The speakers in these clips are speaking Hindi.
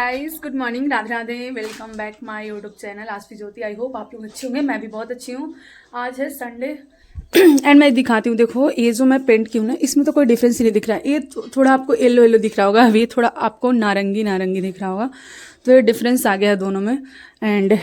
Guys, good morning, Radhe Radhe. Welcome back my YouTube channel Asfi Jyoti. I hope आप लोग अच्छे होंगे। मैं भी बहुत अच्छी हूँ। आज है संडे एंड मैं दिखाती हूँ। देखो, ये जो मैं पेंट की हूँ ना, इसमें तो कोई डिफरेंस ही नहीं दिख रहा है। ये थोड़ा आपको येलो येलो दिख रहा होगा, अभी थोड़ा आपको नारंगी नारंगी दिख रहा होगा। तो ये डिफरेंस आ गया है दोनों में। एंड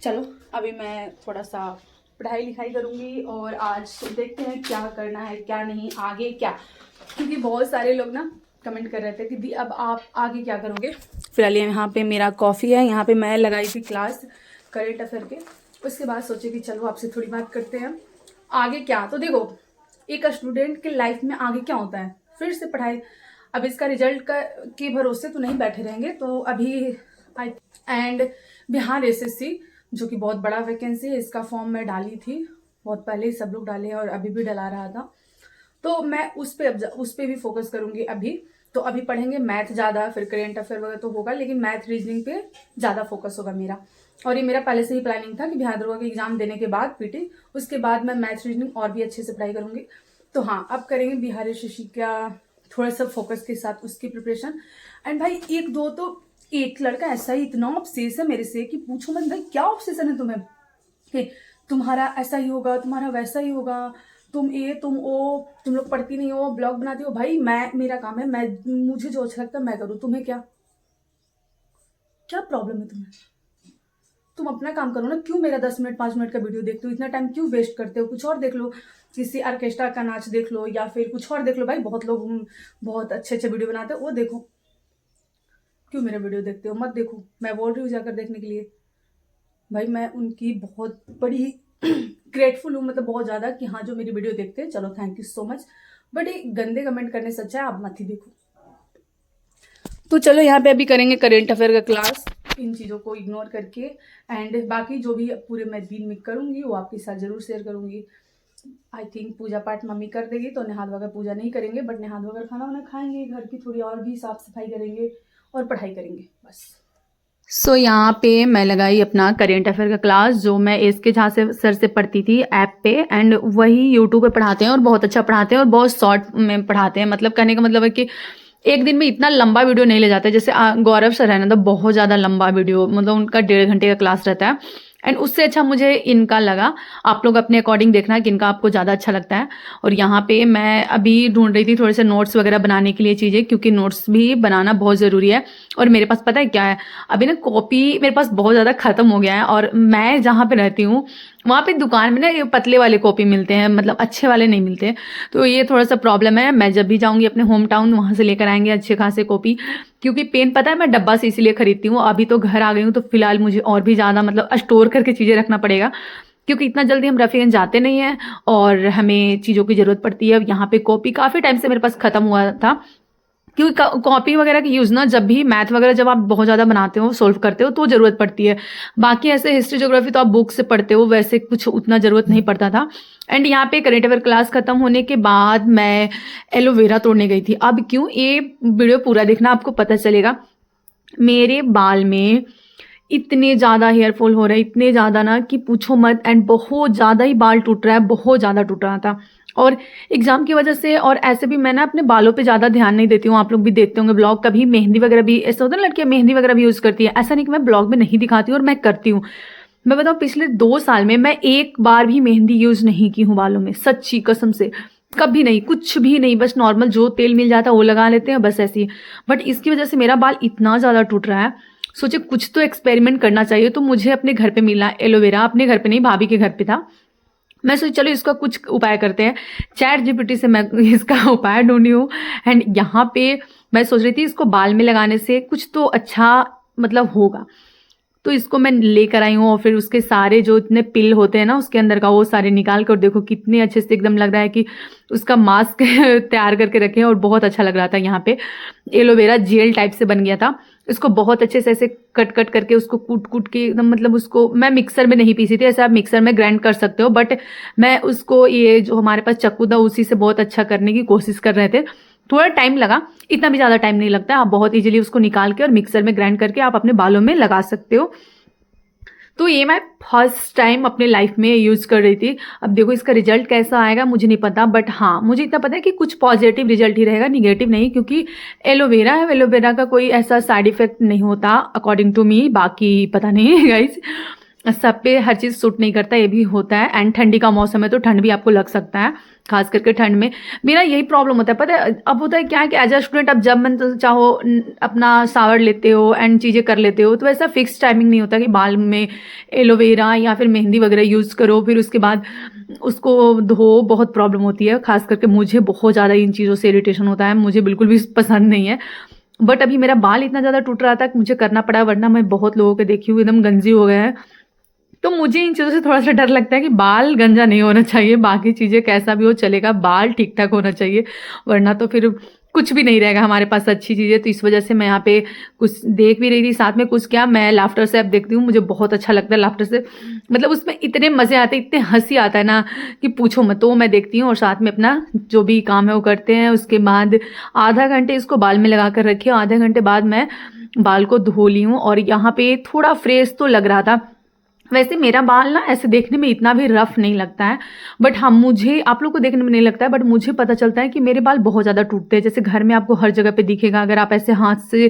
चलो, अभी मैं थोड़ा सा पढ़ाई लिखाई करूँगी और आज देखते हैं क्या करना है क्या नहीं, आगे क्या। क्योंकि बहुत सारे लोग ना कमेंट कर रहे थे कि दी अब आप आगे क्या करोगे। फिलहाल यहाँ पे मेरा कॉफ़ी है, यहाँ पे मैं लगाई थी क्लास करेंट अफेयर के। उसके बाद सोचे कि चलो आपसे थोड़ी बात करते हैं आगे क्या। तो देखो, एक स्टूडेंट के लाइफ में आगे क्या होता है, फिर से पढ़ाई। अब इसका रिजल्ट का के भरोसे तो नहीं बैठे रहेंगे। तो अभी एंड बिहार एसएससी, जो कि बहुत बड़ा वैकेंसी है, इसका फॉर्म मैं डाली थी बहुत पहले ही, सब लोग डाले हैं और अभी भी डला रहा था। तो मैं उस पे भी फोकस करूंगी अभी। तो अभी पढ़ेंगे मैथ ज़्यादा, फिर करेंट अफेयर वगैरह तो होगा, लेकिन मैथ रीजनिंग पे ज़्यादा फोकस होगा मेरा। और ये मेरा पहले से ही प्लानिंग था कि बिहार दरोगा के एग्जाम देने के बाद पीटी, उसके बाद मैं मैथ रीजनिंग और भी अच्छे से पढ़ाई करूंगी। तो हाँ, अब करेंगे बिहार एसएससी का थोड़ा सा फोकस के साथ उसकी प्रिपरेशन। एंड भाई एक दो तो, एक लड़का ऐसा ही इतना ऑब्सेस है मेरे से कि पूछो मत भाई, क्या ऑब्सेशन है तुम्हें कि तुम्हारा ऐसा ही होगा, तुम्हारा वैसा ही होगा, तुम ए तुम ओ, तुम लोग पढ़ती नहीं हो, ब्लॉग बनाती हो। भाई मैं, मेरा काम है, मैं मुझे जो अच्छा लगता है मैं करूँ, तुम्हें क्या क्या प्रॉब्लम है तुम्हें? तुम अपना काम करो ना। क्यों मेरा 10 मिनट 5 मिनट का वीडियो देखते हो, इतना टाइम क्यों वेस्ट करते हो? कुछ और देख लो, किसी ऑर्केस्ट्रा का नाच देख लो या फिर कुछ और देख लो। भाई बहुत लोग बहुत अच्छे अच्छे वीडियो बनाते हो, वो देखो। क्यों मेरा वीडियो देखते हो? मत देखो, मैं बोल रही हूँ जाकर देखने के लिए। भाई मैं उनकी बहुत बड़ी ग्रेटफुल हूँ, मतलब बहुत ज़्यादा, कि हाँ जो मेरी वीडियो देखते हैं, चलो thank you so much. But ये गंदे कमेंट करने से अच्छा है आप मत ही देखो। तो चलो, यहाँ पे अभी करेंगे करेंट अफेयर का क्लास, इन चीज़ों को इग्नोर करके। एंड बाकी जो भी पूरे मैं दिन में करूँगी वो आपके साथ ज़रूर शेयर करूँगी। आई थिंक पूजा पाठ मम्मी कर देगी, तो नहा वगैरह पूजा नहीं करेंगे, बट नहा वगैरह खाना वाना खाएंगे, घर की थोड़ी और भी साफ सफाई करेंगे और पढ़ाई करेंगे बस। यहाँ पे मैं लगाई अपना करेंट अफेयर का क्लास, जो मैं इसके झा से सर से पढ़ती थी ऐप पे। एंड वही यूट्यूब पे पढ़ाते हैं और बहुत अच्छा पढ़ाते हैं और बहुत शॉर्ट में पढ़ाते हैं। मतलब कहने का मतलब है कि एक दिन में इतना लंबा वीडियो नहीं ले जाते। जैसे गौरव सर है ना, तो बहुत ज़्यादा लंबा वीडियो, मतलब उनका 1.5 घंटे का क्लास रहता है। एंड उससे अच्छा मुझे इनका लगा। आप लोग अपने अकॉर्डिंग देखना कि इनका आपको ज़्यादा अच्छा लगता है। और यहाँ पे मैं अभी ढूंढ रही थी थोड़े से नोट्स वगैरह बनाने के लिए चीज़ें, क्योंकि नोट्स भी बनाना बहुत ज़रूरी है। और मेरे पास पता है क्या है, अभी ना कॉपी मेरे पास बहुत ज़्यादा ख़त्म हो गया है। और मैं जहाँ पे रहती हूँ वहाँ पे दुकान में ना ये पतले वाले कॉपी मिलते हैं, मतलब अच्छे वाले नहीं मिलते। तो ये थोड़ा सा प्रॉब्लम है। मैं जब भी जाऊँगी अपने होम टाउन, वहाँ से लेकर आएंगे अच्छे खासे कॉपी। क्योंकि पेन पता है मैं डब्बा से इसीलिए खरीदती हूँ। अभी तो घर आ गई हूँ, तो फिलहाल मुझे और भी ज़्यादा मतलब स्टोर करके चीज़ें रखना पड़ेगा, क्योंकि इतना जल्दी हम रफीगंज जाते नहीं हैं और हमें चीज़ों की ज़रूरत पड़ती है। यहाँ पे कॉपी काफ़ी टाइम से मेरे पास ख़त्म हुआ था, क्योंकि कॉपी वगैरह की यूज़ ना, जब भी मैथ वगैरह जब आप बहुत ज़्यादा बनाते हो, सोल्व करते हो, तो ज़रूरत पड़ती है। बाकी ऐसे हिस्ट्री ज्योग्राफी तो आप बुक से पढ़ते हो, वैसे कुछ उतना ज़रूरत नहीं पड़ता था। एंड यहाँ पे करेंट अफेयर क्लास खत्म होने के बाद मैं एलोवेरा तोड़ने गई थी। अब क्यों, ये वीडियो पूरा देखना, आपको पता चलेगा। मेरे बाल में इतने ज़्यादा हेयर फॉल हो रहे हैं, इतने ज़्यादा ना कि पूछो मत। एंड बहुत ज़्यादा ही बाल टूट रहा है, बहुत ज़्यादा टूट रहा था। और एग्जाम की वजह से, और ऐसे भी मैं ना अपने बालों पे ज़्यादा ध्यान नहीं देती हूँ। आप लोग भी देखते होंगे ब्लॉग, कभी मेहंदी वगैरह भी, ऐसा होता है ना लड़कियाँ मेहंदी वगैरह भी यूज़ करती है। ऐसा नहीं कि मैं ब्लॉग में नहीं दिखाती हूँ, और मैं करती हूँ। मैं बताऊँ, पिछले 2 साल में मैं एक बार भी मेहंदी यूज़ नहीं की हूँ बालों में, सच्ची कसम से। कभी नहीं, कुछ भी नहीं, बस नॉर्मल जो तेल मिल जाता है वो लगा लेते हैं, बस ऐसे ही। बट इसकी वजह से मेरा बाल इतना ज़्यादा टूट रहा है। सोचे कुछ तो एक्सपेरिमेंट करना चाहिए। तो मुझे अपने घर पे मिला एलोवेरा, अपने घर पे नहीं, भाभी के घर पे था। मैं सोची चलो इसका कुछ उपाय करते हैं। चैट जीपीटी से मैं इसका उपाय ढूंढी हूँ। एंड यहाँ पे मैं सोच रही थी इसको बाल में लगाने से कुछ तो अच्छा मतलब होगा। तो इसको मैं लेकर आई हूँ, और फिर उसके सारे जो इतने पिल होते हैं ना उसके अंदर का, वो सारे निकाल कर देखो कितने अच्छे से एकदम लग रहा है कि उसका मास्क तैयार करके रखे हैं। और बहुत अच्छा लग रहा था। यहाँ पे एलोवेरा जेल टाइप से बन गया था। इसको बहुत अच्छे से ऐसे कट कट करके, उसको कूट कूट के एकदम, मतलब उसको मैं मिक्सर में नहीं पीसी थी, ऐसे आप मिक्सर में ग्राइंड कर सकते हो, बट मैं उसको ये जो हमारे पास चाकू था उसी से बहुत अच्छा करने की कोशिश कर रहे थे। थोड़ा टाइम लगा, इतना भी ज़्यादा टाइम नहीं लगता। आप बहुत इजीली उसको निकाल के और मिक्सर में ग्राइंड करके आप अपने बालों में लगा सकते हो। तो ये मैं फर्स्ट टाइम अपने लाइफ में यूज़ कर रही थी। अब देखो इसका रिजल्ट कैसा आएगा मुझे नहीं पता, बट हाँ मुझे इतना पता है कि कुछ पॉजिटिव रिजल्ट ही रहेगा, निगेटिव नहीं, क्योंकि एलोवेरा है, एलोवेरा का कोई ऐसा साइड इफेक्ट नहीं होता अकॉर्डिंग टू मी। बाकी पता नहीं गाइस, सब पे हर चीज़ सूट नहीं करता, ये भी होता है। एंड ठंडी का मौसम है तो ठंड भी आपको लग सकता है, खास करके ठंड में। मेरा यही प्रॉब्लम होता है, पता है अब होता है क्या है कि एज अ स्टूडेंट अब जब मन तो चाहो अपना शावर लेते हो एंड चीज़ें कर लेते हो, तो ऐसा फिक्स टाइमिंग नहीं होता कि बाल में एलोवेरा या फिर मेहंदी वगैरह यूज़ करो फिर उसके बाद उसको धो। बहुत प्रॉब्लम होती है, खास करके मुझे बहुत ज़्यादा इन चीज़ों से इरिटेशन होता है, मुझे बिल्कुल भी पसंद नहीं है। बट अभी मेरा बाल इतना ज़्यादा टूट रहा था कि मुझे करना पड़ा, वरना मैं बहुत लोगों के देखी हूँ एकदम गंजी हो गए हैं। तो मुझे इन चीज़ों से थोड़ा सा डर लगता है कि बाल गंजा नहीं होना चाहिए, बाकी चीज़ें कैसा भी हो चलेगा, बाल ठीक ठाक होना चाहिए, वरना तो फिर कुछ भी नहीं रहेगा हमारे पास अच्छी चीज़ें। तो इस वजह से मैं यहाँ पे कुछ देख भी रही थी, साथ में कुछ क्या, मैं लाफ्टर से ऐप देखती हूँ, मुझे बहुत अच्छा लगता है लाफ्टर से, मतलब उसमें इतने मज़े आते हैं, इतने हंसी आता है ना कि पूछो मत। तो मैं देखती हूँ और साथ में अपना जो भी काम है वो करते हैं। उसके बाद आधा घंटे इसको बाल में लगा कर रखी, आधे घंटे बाद मैं बाल को धो ली हूँ और यहाँ पे थोड़ा फ्रेश तो लग रहा था। वैसे मेरा बाल ना ऐसे देखने में इतना भी रफ नहीं लगता है, बट हाँ मुझे आप लोग को देखने में नहीं लगता है, बट मुझे पता चलता है कि मेरे बाल बहुत ज़्यादा टूटते हैं। जैसे घर में आपको हर जगह पे दिखेगा, अगर आप ऐसे हाथ से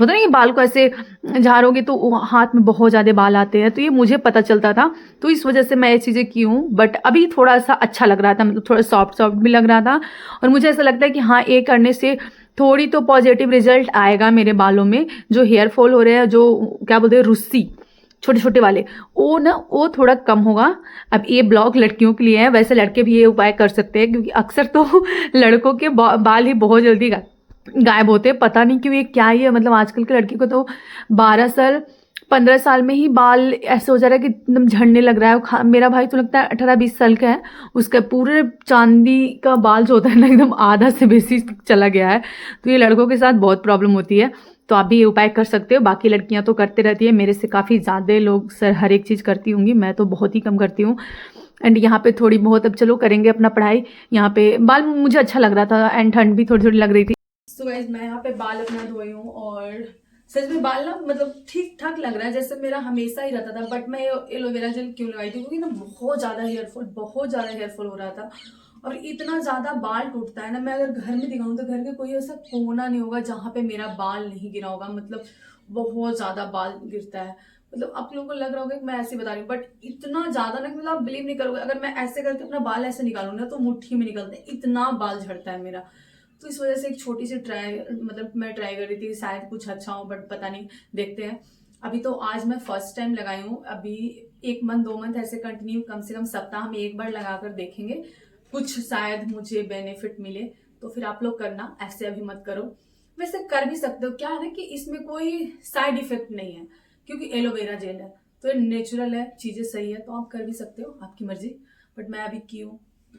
होता है कि बाल को ऐसे झाड़ोगे तो हाथ में बहुत ज़्यादा बाल आते हैं, तो ये मुझे पता चलता था। तो इस वजह से मैं ये चीज़ें की हूँ, बट अभी थोड़ा सा अच्छा लग रहा था, मतलब थोड़ा सॉफ्ट सॉफ्ट भी लग रहा था। और मुझे ऐसा लगता है कि हाँ ये करने से थोड़ी तो पॉजिटिव रिजल्ट आएगा मेरे बालों में। जो हेयर फॉल हो रहे हैं, जो क्या बोलते हैं रुस्सी छोटे छोटे वाले, वो ना वो थोड़ा कम होगा। अब ये ब्लॉग लड़कियों के लिए है, वैसे लड़के भी ये उपाय कर सकते हैं, क्योंकि अक्सर तो लड़कों के बाल ही बहुत जल्दी गायब होते हैं, पता नहीं क्यों, ये क्या ही है। मतलब आजकल के लड़की को तो 12 साल 15 साल में ही बाल ऐसे हो जा रहा है कि एकदम झड़ने लग रहा है। मेरा भाई तो लगता है 18-20 साल का है, उसका पूरे चांदी का बाल जो होता है ना एकदम आधा से बेसी चला गया है। तो ये लड़कों के साथ बहुत प्रॉब्लम होती है, तो आप भी ये उपाय कर सकते हो। बाकी लड़कियां तो करते रहती है, मेरे से काफ़ी ज़्यादा लोग सर हर एक चीज़ करती होंगी, मैं तो बहुत ही कम करती हूँ। एंड यहाँ पे थोड़ी बहुत अब चलो करेंगे अपना पढ़ाई। यहाँ पे बाल मुझे अच्छा लग रहा था एंड ठंड भी थोड़ी थोड़ी लग रही थी। सो गाइस मैं यहाँ पे बाल अपना धोई हूँ और सच में बाल ना मतलब ठीक ठाक लग रहा है, जैसे मेरा हमेशा ही रहता था। बट मैं एलोवेरा जेल क्यों लगाई थी, क्योंकि ना बहुत ज़्यादा हेयरफॉल हो रहा था और इतना ज़्यादा बाल टूटता है ना। मैं अगर घर में दिखाऊं तो घर के कोई ऐसा कोना नहीं होगा जहाँ पे मेरा बाल नहीं गिरा होगा, मतलब बहुत ज़्यादा बाल गिरता है। मतलब आप लोगों को लग रहा होगा कि मैं ऐसे बता रही हूँ, बट इतना ज़्यादा ना, मतलब आप बिलीव नहीं करोगे, अगर मैं ऐसे करके अपना बाल ऐसे निकालूँ ना तो मुट्ठी में निकलते हैं, इतना बाल झड़ता है मेरा। तो इस वजह से एक छोटी सी मतलब मैं ट्राई कर रही थी, शायद कुछ अच्छा हो, बट पता नहीं, देखते हैं। अभी तो आज मैं फर्स्ट टाइम लगाई हूँ, अभी 1 मंथ 2 मंथ ऐसे कंटिन्यू कम से कम सप्ताह में एक बार लगा कर देखेंगे, कुछ शायद मुझे बेनिफिट मिले। तो फिर आप लोग करना, ऐसे अभी मत करो। वैसे कर भी सकते हो, क्या है ना कि इसमें कोई साइड इफेक्ट नहीं है, क्योंकि एलोवेरा जेल है तो ये नेचुरल है, चीजें सही है, तो आप कर भी सकते हो, आपकी मर्जी। बट मैं अभी की हूँ।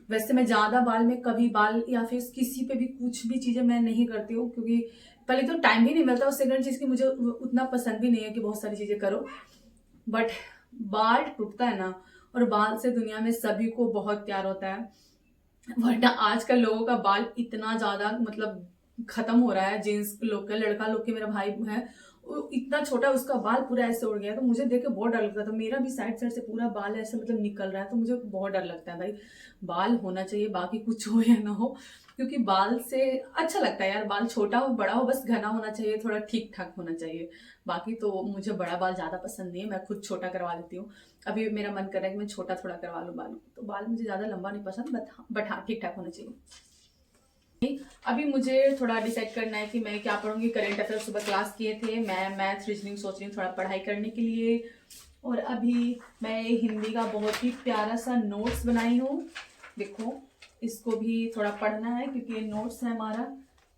वैसे मैं ज्यादा बाल में कभी बाल या फिर किसी पे भी कुछ भी चीजें मैं नहीं करती हूँ, क्योंकि पहले तो टाइम भी नहीं मिलता और सेकंड चीज की मुझे उतना पसंद भी नहीं है कि बहुत सारी चीजें करो। बट बाल टूटता है ना, और बाल से दुनिया में सभी को बहुत प्यार होता है, वरना आजकल लोगों का बाल इतना ज्यादा मतलब खत्म हो रहा है। जेंट्स लोग का, लड़का लोग के, मेरा भाई है वो इतना छोटा, उसका बाल पूरा ऐसे उड़ गया, तो मुझे देख के बहुत डर लगता था। मेरा भी साइड साइड से पूरा बाल ऐसे मतलब निकल रहा है, तो मुझे बहुत डर लगता है भाई। बाल होना चाहिए, बाकी कुछ हो या ना हो, क्योंकि बाल से अच्छा लगता है यार। बाल छोटा हो बड़ा हो, बस घना होना चाहिए, थोड़ा ठीक ठाक होना चाहिए। बाकी तो मुझे बड़ा बाल ज्यादा पसंद नहीं है, मैं खुद छोटा करवा लेती हूँ। अभी मेरा मन कर रहा है कि मैं छोटा थोड़ा करवा लूँ बाल, तो बाल मुझे ज्यादा लंबा नहीं पसंद, बट हाँ ठीक ठाक होना चाहिए। अभी मुझे थोड़ा डिसाइड करना है कि मैं क्या पढ़ूंगी। करेंट अफेयर सुबह क्लास किए थे, मैं मैथ रीजनिंग सोच रही हूँ थोड़ा पढ़ाई करने के लिए। और अभी मैं हिंदी का बहुत ही प्यारा सा नोट्स बनाई हूँ, देखो इसको भी थोड़ा पढ़ना है, क्योंकि ये नोट्स है हमारा।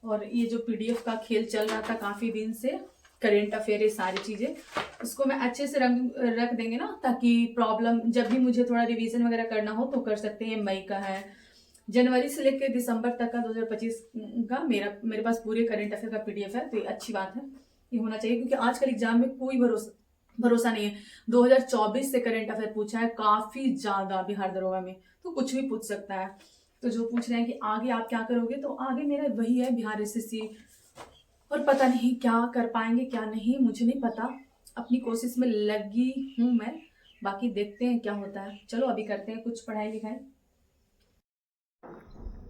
और ये जो पीडीएफ का खेल चल रहा था काफी दिन से, करेंट अफेयर, ये सारी चीजें इसको मैं अच्छे से रख देंगे ना, ताकि प्रॉब्लम जब भी मुझे थोड़ा रिवीजन वगैरह करना हो तो कर सकते हैं। मई का है, जनवरी से लेकर दिसंबर तक का 2025 का मेरे पास पूरे करंट अफेयर का पीडीएफ है, तो ये अच्छी बात है, ये होना चाहिए, क्योंकि आजकल एग्जाम में कोई भरोसा नहीं है। 2024 से करंट अफेयर पूछा है काफी ज्यादा बिहार दरोगा में, तो कुछ भी पूछ सकता है। तो जो पूछ रहे हैं कि आगे आप क्या करोगे, तो आगे मेरा वही है, बिहार एसएससी, और पता नहीं क्या कर पाएंगे क्या नहीं, मुझे नहीं पता। अपनी कोशिश में लगी हूं मैं, बाकी देखते हैं क्या होता है। चलो अभी करते हैं कुछ पढ़ाई लिखाई।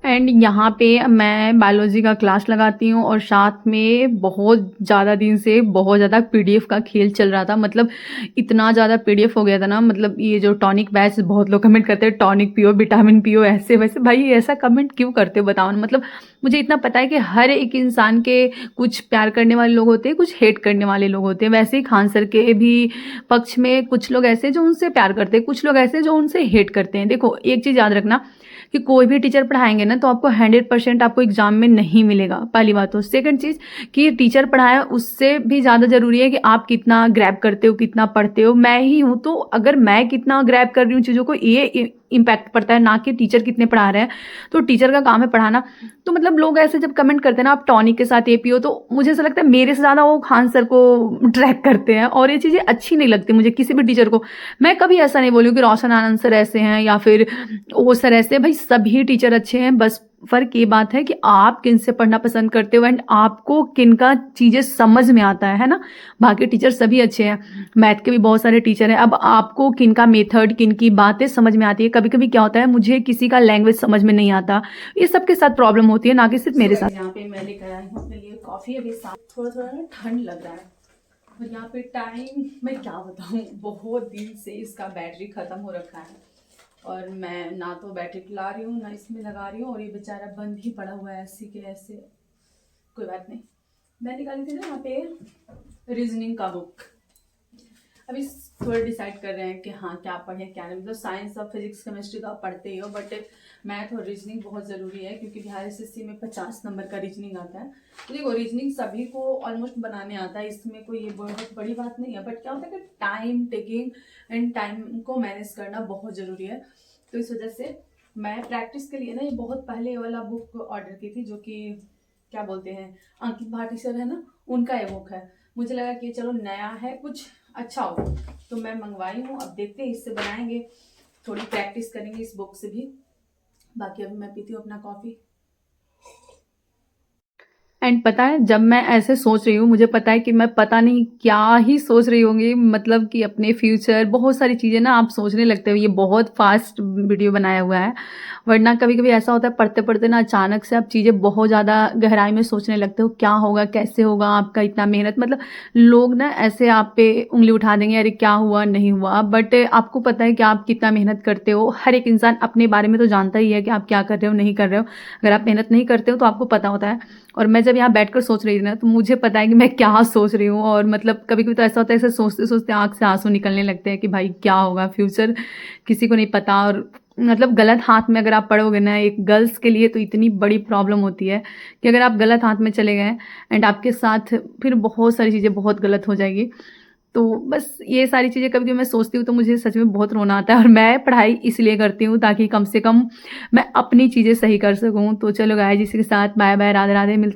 एंड यहाँ पे मैं बायोलॉजी का क्लास लगाती हूँ और साथ में बहुत ज़्यादा दिन से बहुत ज़्यादा पीडीएफ का खेल चल रहा था। मतलब इतना ज़्यादा पीडीएफ हो गया था ना, मतलब ये जो टॉनिक बैच, बहुत लोग कमेंट करते हैं टॉनिक पियो, विटामिन पियो, ऐसे वैसे। भाई ऐसा कमेंट क्यों करते हो बताओ ना। मतलब मुझे इतना पता है कि हर एक इंसान के कुछ प्यार करने वाले लोग होते हैं, कुछ हेट करने वाले लोग होते हैं। वैसे ही खान सर के भी पक्ष में कुछ लोग ऐसे जो उनसे प्यार करते हैं, कुछ लोग ऐसे जो उनसे हेट करते हैं। देखो एक चीज़ याद रखना कि कोई भी टीचर पढ़ाएंगे ना तो आपको 100% आपको एग्जाम में नहीं मिलेगा, पहली बात। तो सेकंड चीज़ कि टीचर पढ़ाया उससे भी ज़्यादा ज़रूरी है कि आप कितना ग्रैब करते हो, कितना पढ़ते हो। मैं ही हूँ तो अगर मैं कितना ग्रैब कर रही हूँ चीज़ों को, ये इम्पैक्ट पड़ता है, ना कि टीचर कितने पढ़ा रहे हैं। तो टीचर का काम है पढ़ाना। तो मतलब लोग ऐसे जब कमेंट करते हैं ना आप टॉनिक के साथ ये पियो, तो मुझे ऐसा लगता है मेरे से ज़्यादा वो खान सर को ट्रैक करते हैं और ये चीज़ें अच्छी नहीं लगती मुझे किसी भी टीचर को। मैं कभी ऐसा नहीं बोलूँ कि रोशन आनंद सर ऐसे हैं या फिर वो सर ऐसे हैं। भाई सभी टीचर अच्छे हैं, बस फ़र्क ये बात है कि आप किन से पढ़ना पसंद करते हो एंड आपको किन का चीज़ें समझ में आता है ना। बाकी टीचर सभी अच्छे हैं, मैथ के भी बहुत सारे टीचर हैं। अब आपको किन का मेथड, किन की बातें समझ में आती है। कभी कभी क्या होता है मुझे किसी का लैंग्वेज समझ में नहीं आता, ये सबके साथ प्रॉब्लम होती है, ना कि सिर्फ मेरे साथ। यहाँ पे मैं लेकर आई हूँ अपने लिए कॉफ़ी। अभी थोड़ा थोड़ा ना ठंड लग रहा है और यहाँ पे टाइम मैं क्या बताऊँ, बहुत दिन से इसका बैटरी ख़त्म हो रखा है और मैं ना तो बैटरी ला रही हूँ ना इसमें लगा रही हूँ और ये बेचारा बंद ही पड़ा हुआ है ऐसे के ऐसे। कोई बात नहीं, मैं निकाली थी ना यहाँ पे रीजनिंग का बुक। अभी थोड़ा डिसाइड कर रहे हैं कि हाँ क्या पढ़ें क्या नहीं। मतलब साइंस और फिजिक्स केमिस्ट्री तो आप पढ़ते ही हो, बट मैथ और रीजनिंग बहुत ज़रूरी है क्योंकि बिहार एसएससी में 50 नंबर का रीजनिंग आता है। तो देखो रीजनिंग सभी को ऑलमोस्ट बनाने आता है, इसमें कोई ये बहुत बड़ी बात नहीं है। बट क्या होता है कि टाइम टेकिंग एंड टाइम को मैनेज करना बहुत ज़रूरी है। तो इस वजह से मैं प्रैक्टिस के लिए ना ये बहुत पहले वाला बुक ऑर्डर की थी, जो कि क्या बोलते हैं अंकित भाटी सर है ना, उनका ये बुक है। मुझे लगा कि चलो नया है, कुछ अच्छा हो, तो मैं मंगवाई हूँ। अब देखते हैं इससे बनाएंगे, थोड़ी प्रैक्टिस करेंगे इस बुक से भी। बाकी अभी मैं पीती हूँ अपना कॉफ़ी। एंड पता है जब मैं ऐसे सोच रही हूँ, मुझे पता है कि मैं पता नहीं क्या ही सोच रही होंगी, मतलब कि अपने फ्यूचर बहुत सारी चीज़ें ना आप सोचने लगते हो। ये बहुत फास्ट वीडियो बनाया हुआ है, वरना कभी कभी ऐसा होता है पढ़ते पढ़ते ना अचानक से आप चीज़ें बहुत ज़्यादा गहराई में सोचने लगते हो, क्या होगा कैसे होगा, आपका इतना मेहनत। मतलब लोग ना ऐसे आप पे उंगली उठा देंगे, अरे क्या हुआ नहीं हुआ, बट आपको पता है कि आप कितना मेहनत करते हो। हर एक इंसान अपने बारे में तो जानता ही है कि आप क्या कर रहे हो नहीं कर रहे हो। अगर आप मेहनत नहीं करते हो तो आपको पता होता है। और मैं जब यहाँ बैठकर सोच रही थी ना तो मुझे पता है कि मैं क्या सोच रही हूँ। और मतलब कभी कभी तो ऐसा होता है, ऐसे सोचते सोचते आँख से आंसू निकलने लगते हैं कि भाई क्या होगा फ्यूचर, किसी को नहीं पता। और मतलब गलत हाथ में अगर आप पड़ोगे ना, एक गर्ल्स के लिए तो इतनी बड़ी प्रॉब्लम होती है कि अगर आप गलत हाथ में चले गए एंड आपके साथ फिर बहुत सारी चीज़ें बहुत गलत हो जाएगी। तो बस ये सारी चीज़ें कभी कभी मैं सोचती हूँ तो मुझे सच में बहुत रोना आता है। और मैं पढ़ाई इसलिए करती हूँ ताकि कम से कम मैं अपनी चीज़ें सही कर सकूँ। तो चलो गाइस, इसी के साथ बाय बाय, राधे राधे, मिलते हैं।